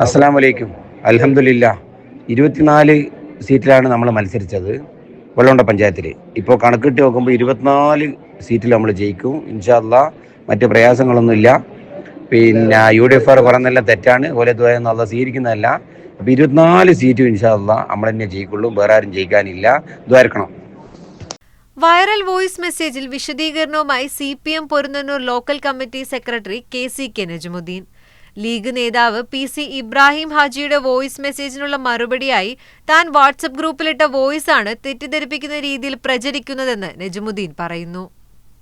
അസ്സലാമു അലൈക്കും. അൽഹംദുലില്ലാ 24 സീറ്റിലാണ് നമ്മൾ മത്സരിച്ചത് വെള്ളമുണ്ട പഞ്ചായത്തിൽ. ഇപ്പോൾ കണക്കിട്ട് നോക്കുമ്പോൾ 24 സീറ്റിൽ നമ്മൾ ജയിക്കും ഇൻഷാ അല്ലാഹ്. മറ്റ് പ്രയാസങ്ങളൊന്നുമില്ല. പിന്നെ UDF പറയുന്നതെല്ലാം തെറ്റാണ്, ഓലെ ദ്വയം അല്ലാഹ് സ്വീകരിക്കുന്നതല്ല. അപ്പോൾ 24 സീറ്റും ഇൻഷാ അല്ലാഹ് നമ്മൾ തന്നെ ജയിക്കുള്ളൂ, വേറെ ആരും ജയിക്കാനില്ല. ദ്വാരക്കണം. വൈറൽ വോയിസ് മെസ്സേജിൽ വിശദീകരണവുമായി CPM Porunnannur local committee secretary KCK Najmuddin. League നേതാവ് PC ഇബ്രാഹിം ഹാജിയുടെ വോയിസ് മെസ്സേജിനുള്ള മറുപടിയായി താൻ വാട്സപ്പ് ഗ്രൂപ്പിലിട്ട വോയിസാണ് തെറ്റിദ്ധരിപ്പിക്കുന്ന രീതിയിൽ പ്രചരിക്കുന്നതെന്ന് നജ്മുദ്ദീൻ പറയുന്നു.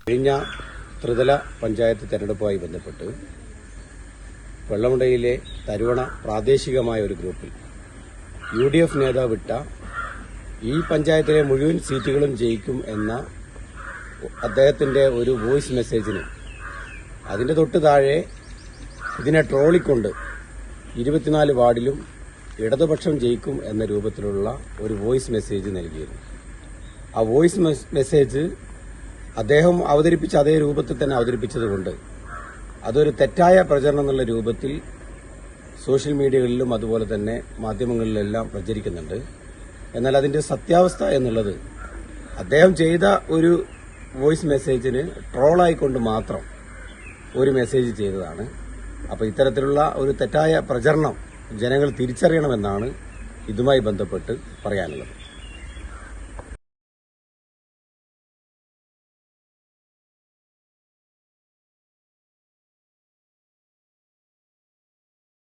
കഴിഞ്ഞ ത്രിതല പഞ്ചായത്ത് തെരഞ്ഞെടുപ്പുമായി ബന്ധപ്പെട്ട് വെള്ളമുണ്ടയിലെ തരുവണ പ്രാദേശികമായ ഒരു ഗ്രൂപ്പിൽ UDF നേതാവ് ഇട്ട ഈ പഞ്ചായത്തിലെ മുഴുവൻ സീറ്റുകളും ജയിക്കും എന്ന അദ്ദേഹത്തിന്റെ ഒരു വോയിസ് മെസ്സേജിന് അതിന്റെ തൊട്ട് താഴെ ഇതിനെ ട്രോളിക്കൊണ്ട് 24 വാർഡിലും ഇടതുപക്ഷം ജയിക്കും എന്ന രൂപത്തിലുള്ള ഒരു വോയിസ് മെസ്സേജ് നൽകിയിരുന്നു. ആ വോയിസ് മെസ്സേജ് അദ്ദേഹം അവതരിപ്പിച്ച അതേ രൂപത്തിൽ തന്നെ അവതരിപ്പിച്ചതുകൊണ്ട് അതൊരു തെറ്റായ പ്രചരണം എന്നുള്ള രൂപത്തിൽ സോഷ്യൽ മീഡിയകളിലും അതുപോലെ തന്നെ മാധ്യമങ്ങളിലെല്ലാം പ്രചരിക്കുന്നുണ്ട്. എന്നാൽ അതിന്റെ സത്യാവസ്ഥ എന്നുള്ളത് അദ്ദേഹം ചെയ്ത ഒരു വോയിസ് മെസ്സേജിന് ട്രോളായിക്കൊണ്ട് മാത്രം ഒരു മെസ്സേജ് ചെയ്തതാണ്. അപ്പോൾ ഇത്തരത്തിലുള്ള ഒരു തെറ്റായ പ്രചരണം ജനങ്ങൾ തിരിച്ചറിയണമെന്നാണ് ഇതുമായി ബന്ധപ്പെട്ട് പറയാനുള്ളത്.